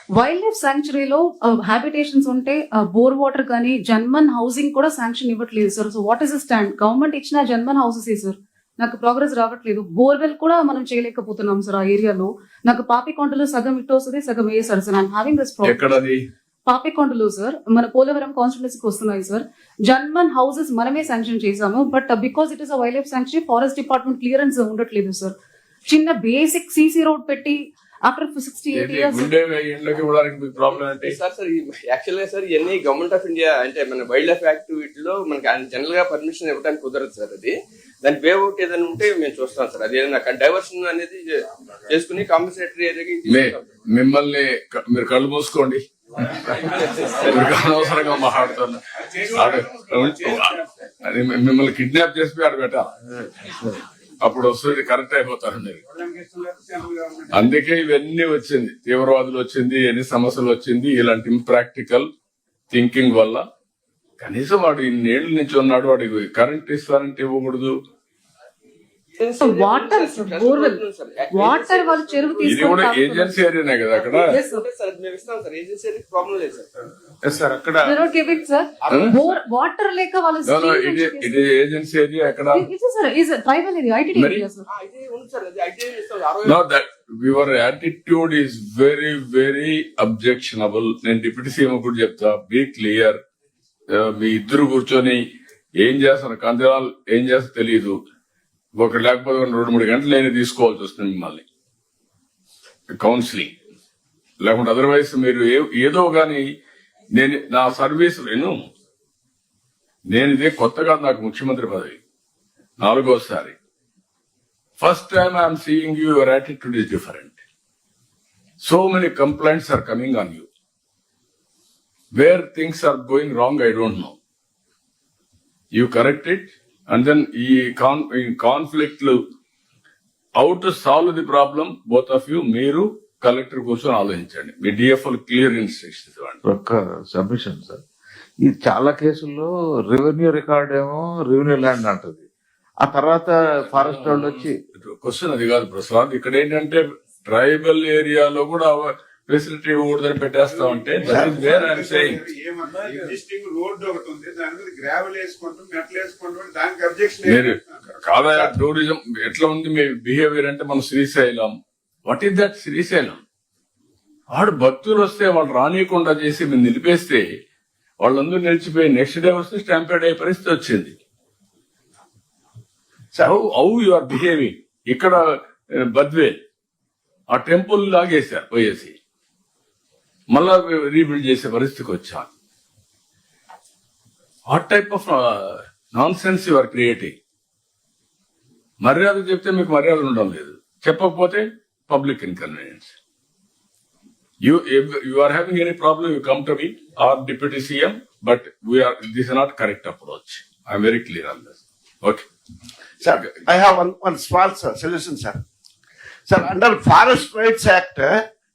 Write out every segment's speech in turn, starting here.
Wild life శాంక్చురీలో habitations ఉంటే bore water కానీ JANMAN housing కూడా శాంక్షన్ ఇవ్వట్లేదు sir. So what is the stand? Government ఇచ్చిన జన్మన్ హౌసెస్ సార్, నాకు ప్రోగ్రెస్ రావట్లేదు. బోర్వెల్ కూడా మనం చేయలేకపోతున్నాం సార్ ఆ ఏరియాలో. నాకు పాపికొండలో సగం ఇటు వస్తుంది, సగం వేసారు sir. I'm having this problem. Papikondalu sir మన పోలవరం కాన్స్టిట్యున్సీకి వస్తున్నాయి సార్. జన్మన్ హౌసెస్ మనమే శాంక్షన్ చేసాము, but because it is a wild life sanctuary forest department clearance ఉండట్లేదు సార్. చిన్న బేసిక్ సీసీ రోడ్ పెట్టి ఆఫ్టర్ 68 years యాక్చువల్గా సార్ ఇవన్నీ గవర్నమెంట్ ఆఫ్ ఇండియా అంటే మన వైల్డ్ లైఫ్ యాక్టివిటీలో మనకి జనరల్ గా పర్మిషన్ ఇవ్వడానికి కుదరదు సార్. అది దాని వే అవుట్ ఏదైనా ఉంటే మేము చూస్తాం సార్. అది ఏదైనా డైవర్షన్ అనేది చేసుకుని కాంపన్సేటరీ ఏరియాకి మిమ్మల్ని మీరు కళ్ళు మూసుకోండి, అనవసరంగా మాట్లాడుతున్నా. మిమ్మల్ని కిడ్నాప్ చేసి ఆడ పెట్టాలి, అప్పుడు వస్తుంది కరెక్ట్ అయిపోతారు మీరు. అందుకే ఇవన్నీ వచ్చింది, తీవ్రవాదులు వచ్చింది, ఎన్ని సమస్యలు వచ్చింది, ఇలాంటి ఇంప్రాక్టికల్ థింకింగ్ వల్ల. కనీసం వాడు ఇన్నేళ్ల నుంచి ఉన్నాడు, వాడికి కరెంట్ ఇస్తారంటే ఇవ్వకూడదు. వాటర్ వాటర్ వాళ్ళు చెరువు ఇది కూడా ఏజెన్సీ ఏరియానే కదా అక్కడ. వాటర్ లేక వాళ్ళు ఇది ఏజెన్సీ ఏరియా అక్కడ. Tribal area, IT area sir. No, that your attitude is very, very objectionable. నేను డిప్యూటీ సీఎం కూడా చెప్తా, బీ క్లియర్. మీ ఇద్దరు కూర్చొని ఏం చేస్తారు, కందిరాలు ఏం చేస్తారో తెలియదు. ఒకటి లేకపోతే 2-3 గంటలు నేను తీసుకోవాల్సి వస్తుంది మిమ్మల్ని కౌన్సిలింగ్, లేకుంటే అదర్వైజ్ మీరు ఏదో గాని. నేను నా సర్వీస్ నేను ఇదే కొత్తగా నాకు ముఖ్యమంత్రి పదవి 4వ సారి. First time I'm seeing you, your attitude is different. So many complaints are coming on you. Where things are going wrong, I don't know. You correct it, and then in conflict, how to solve the problem, both of you, మీరు collector కూర్చొని ఆలోచించండి. మీ DFL clear instructions ఇవ్వండి. ఒక్క submission sir, ఈ చాలా కేసుల్లో revenue record ఏమో revenue land అంటది, ఆ తర్వాత ఫారెస్ట్ వాళ్ళు వచ్చి. క్వశ్చన్ అది కాదు ప్రసాద్. ఇక్కడ ఏంటంటే ట్రైబల్ ఏరియాలో కూడా ఫెసిలిటీ ఇవ్వకూడదని పెట్టేస్తా ఉంటే మీరు కాదా. టూరిజం ఎట్లా ఉంది మీ బిహేవియర్ అంటే మన Srisailam, what is that Srisailam? వాడు భక్తులు వస్తే వాళ్ళు రానియకుండా చేసి మీరు నిలిపేస్తే వాళ్ళందరూ నిలిచిపోయి నెక్స్ట్ డే వస్తే స్టాంపేడ్ అయ్యే పరిస్థితి వచ్చింది. How you are behaving. ఇక్కడ బద్వేల్ ఆ టెంపుల్ లాగేశారు పోయేసి, మళ్ళా రీబిల్డ్ చేసే పరిస్థితికి వచ్చాను. What type of nonsense you are creating. మర్యాద చెప్తే మీకు మర్యాద ఉండడం లేదు, చెప్పకపోతే public inconvenience. You are having any problem, you come to me or Deputy CM, but this is not correct approach. I am very clear on this. Okay. Sir, I have one small solution, sir. Sir, under Forest Rights Act,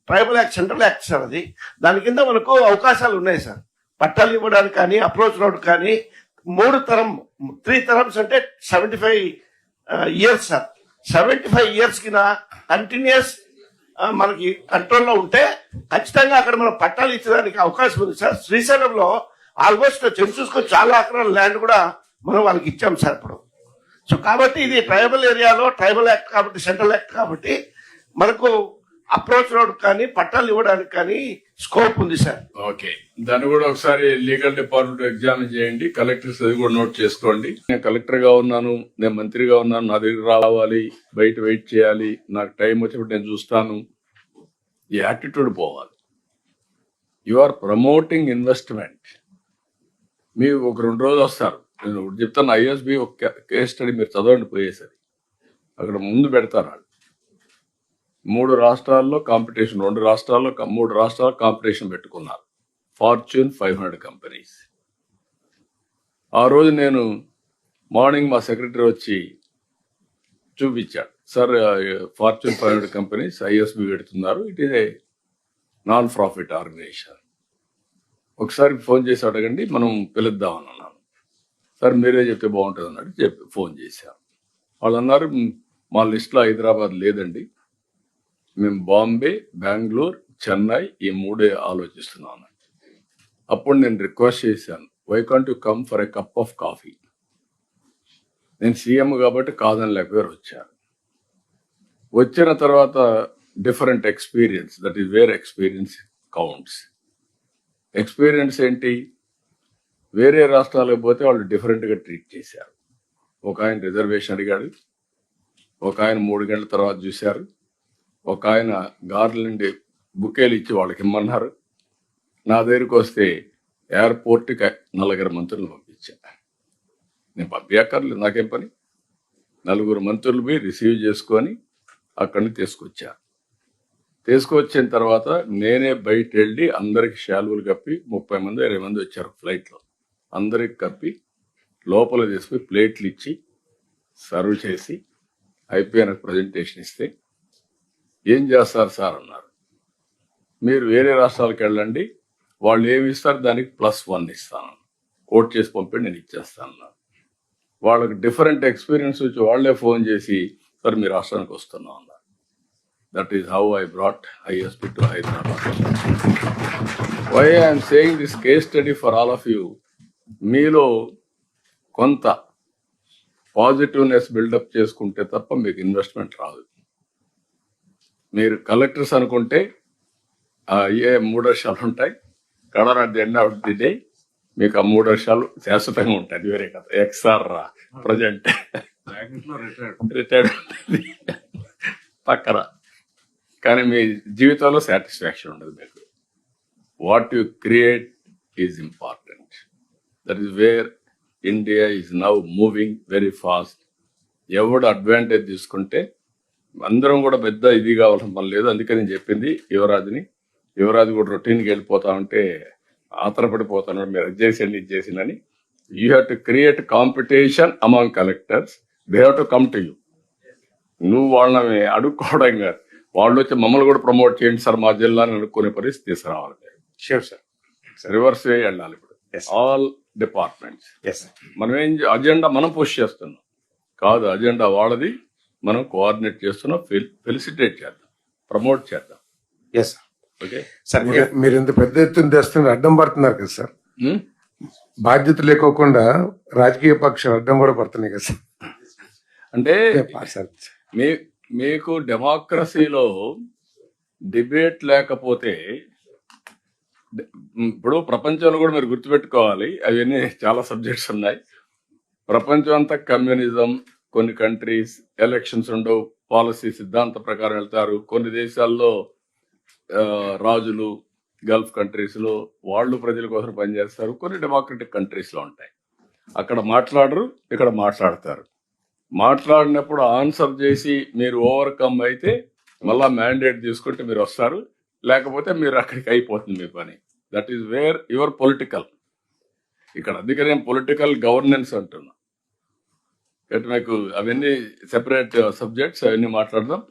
tribal act, central act sir, అది దాని కింద మనకు అవకాశాలు ఉన్నాయి sir. పట్టాలు ఇవ్వడానికి కానీ, approach road కానీ 3 terms అంటే 75 years సార్. 75 years కింద కంటిన్యూస్ మనకి కంట్రోల్లో ఉంటే ఖచ్చితంగా అక్కడ మనం పట్టాలు ఇచ్చడానికి అవకాశం ఉంది సార్. శ్రీశైలంలో ఆల్మోస్ట్ చూసుకొని చాలా ఎకరాల ల్యాండ్ కూడా మనం వాళ్ళకి ఇచ్చాం సార్ ఇప్పుడు. సో కాబట్టి ఇది ట్రైబల్ ఏరియాలో ట్రైబల్ యాక్ట్ కాబట్టి, సెంట్రల్ యాక్ట్ కాబట్టి మనకు అప్రోచ్ రోడ్ కానీ పట్టాలు ఇవ్వడానికి కానీ స్కోప్ ఉంది సార్. ఓకే, దాన్ని కూడా ఒకసారి లీగల్ డిపార్ట్మెంట్ ఎగ్జామిన్ చేయండి. కలెక్టర్స్ అది కూడా నోట్ చేసుకోండి. నేను కలెక్టర్ గా ఉన్నాను, నేను మంత్రిగా ఉన్నాను, నా దగ్గర రావాలి, బయట వెయిట్ చేయాలి, నాకు టైం వచ్చినప్పుడు నేను చూస్తాను. ఈ యాటిట్యూడ్ పోవాలి. You are promoting investment. మీరు ఒక 2 రోజులు వస్తారు, నేను చెప్తాను. ఐఎస్బి ఒక కేస్ స్టడీ మీరు చదవండి పోయేసరి, అక్కడ ముందు పెడతారు. 3 రాష్ట్రాల్లో కాంపిటీషన్, 2 రాష్ట్రాల్లో 3 రాష్ట్రాల్లో కాంపిటీషన్ పెట్టుకున్నారు. Fortune 500 companies. ఆ రోజు నేను మార్నింగ్ మా సెక్రటరీ వచ్చి చూపించాడు, సార్ ఫార్చ్యూన్ 500 కంపెనీస్ ఐఎస్బి పెడుతున్నారు, it is a non profit organisation. ఒకసారి ఫోన్ చేసి అడగండి, మనం పిలుద్దామని అన్నాను. సార్ మీరే చెప్తే బాగుంటుంది అన్నాడు. ఫోన్ చేశాను. వాళ్ళు అన్నారు, మా లిస్ట్లో హైదరాబాద్ లేదండి, మేము బాంబే, బెంగళూరు, చెన్నై, ఈ మూడే ఆలోచిస్తున్నాను. అప్పుడు నేను రిక్వెస్ట్ చేశాను, why can't you come for a cup of coffee. నేను సీఎం కాబట్టి కాదని లేకపోయారు, వచ్చారు. వచ్చిన తర్వాత different experience, that is where experience counts. Experience ఏంటి? వేరే రాష్ట్రాలకు పోతే వాళ్ళు డిఫరెంట్గా ట్రీట్ చేశారు. ఒక ఆయన రిజర్వేషన్ అడిగాడు, ఒక ఆయన 3 గంటల తర్వాత చూశారు, ఒక ఆయన గార్లండి బుకేలు ఇచ్చి వాళ్ళకి ఇమ్మన్నారు. నా దగ్గరికి వస్తే ఎయిర్పోర్ట్కి 4 మంత్రులు పంపించా. నేను పంపించక్కర్లేదు, నాకేం పని. 4 మంత్రులు పోయి రిసీవ్ చేసుకొని అక్కడి నుంచి తీసుకొచ్చిన తర్వాత నేనే బయట వెళ్ళి అందరికి శాలువలు కప్పి, 30 మంది 20 మంది వచ్చారు ఫ్లైట్లో, అందరికి కప్పి లోపల తీసుకుని ప్లేట్లు ఇచ్చి సర్వ్ చేసి అయిపోయిన ప్రజెంటేషన్ ఇస్తే, ఏం చేస్తారు సార్ అన్నారు. మీరు వేరే రాష్ట్రాలకు వెళ్ళండి, వాళ్ళు ఏమి ఇస్తారు దానికి +1 ఇస్తాను, కోట్ చేసి పంపి నేను ఇచ్చేస్తాను. వాళ్ళకి డిఫరెంట్ ఎక్స్పీరియన్స్ వచ్చి వాళ్ళే ఫోన్ చేసి, సార్ మీ రాష్ట్రానికి వస్తున్నాం అన్నారు. That is how I brought ISP to Hyderabad. Why I'm saying this case study for all of you. మీలో కొంత పాజిటివ్నెస్ బిల్డప్ చేసుకుంటే తప్ప మీకు ఇన్వెస్ట్మెంట్ రాదు. మీరు కలెక్టర్స్ అనుకుంటే ఏ 3 వర్షాలు ఉంటాయి, కడర్ at the end of the day మీకు ఆ 3 వర్షాలు శాశ్వతంగా ఉంటాయి. వేరే కదా, XR ప్రజెంట్ రిటైర్డ్ పక్కన, కానీ మీ జీవితంలో సాటిస్ఫాక్షన్ ఉండదు మీకు. What you create is important. That is where India is now moving very fast. ఎవడు అడ్వాంటేజ్ తీసుకుంటే అందరం కూడా పెద్ద ఇది కావాల్సిన పని లేదు. అందుకే నేను చెప్పింది యువరాజు కూడా రొటీన్కి వెళ్ళిపోతా ఉంటే ఆతరపడిపోతాను, మీరు అది చేసిండి ఇది చేసిందని. You have to create competition among collectors. They have to come to you. నువ్వు వాళ్ళని అడుక్కోవడం కాదు, వాళ్ళు వచ్చి మమ్మల్ని కూడా ప్రమోట్ చేయండి సార్ మా జిల్లాని అనుకునే పరిస్థితి తీసుకురావాలి. Sure sir. రివర్స్ వే వెళ్ళాలి ఇప్పుడు. ఆల్ డిపార్ట్మెంట్స్ మనం ఏం అజెండా మనం పుష్ చేస్తున్నాం కాదు, అజెండా వాళ్ళది, మనం కోఆర్డినేట్ చేస్తున్నాం. ఫెలిసిటేట్ చేద్దాం, ప్రమోట్ చేద్దాం. Yes sir. ఓకే సార్ మీరు ఇంత పెద్ద ఎత్తున తెస్తున్నారు, అడ్డం పడుతున్నారు కదా సార్. బాధ్యత లేకోకుండా రాజకీయ పక్షాలు అడ్డం కూడా పడుతున్నాయి కదా సార్. అంటే సార్ మీకు డెమోక్రసీలో డిబేట్ లేకపోతే, ఇప్పుడు ప్రపంచంలో కూడా మీరు గుర్తుపెట్టుకోవాలి, అవన్నీ చాలా సబ్జెక్ట్స్ ఉన్నాయి. ప్రపంచం అంతా కమ్యూనిజం, కొన్ని కంట్రీస్ ఎలక్షన్స్ ఉండవు, పాలసీ సిద్ధాంత ప్రకారం వెళ్తారు. కొన్ని దేశాల్లో రాజులు, గల్ఫ్ కంట్రీస్ లో వాళ్ళు ప్రజల కోసం పనిచేస్తారు. కొన్ని డెమోక్రటిక్ కంట్రీస్ లో ఉంటాయి, అక్కడ మాట్లాడరు, ఇక్కడ మాట్లాడతారు. మాట్లాడినప్పుడు ఆన్సర్ చేసి మీరు ఓవర్కమ్ అయితే మళ్ళా మ్యాండేట్ తీసుకుంటే మీరు వస్తారు, లేకపోతే మీరు అక్కడికి అయిపోతుంది మీ పని. That is where your political. ఇక్కడ అందుకనే పొలిటికల్ గవర్నెన్స్ అంటున్నా. మీకు అవన్నీ సెపరేట్ సబ్జెక్ట్స్, అవన్నీ మాట్లాడదాం.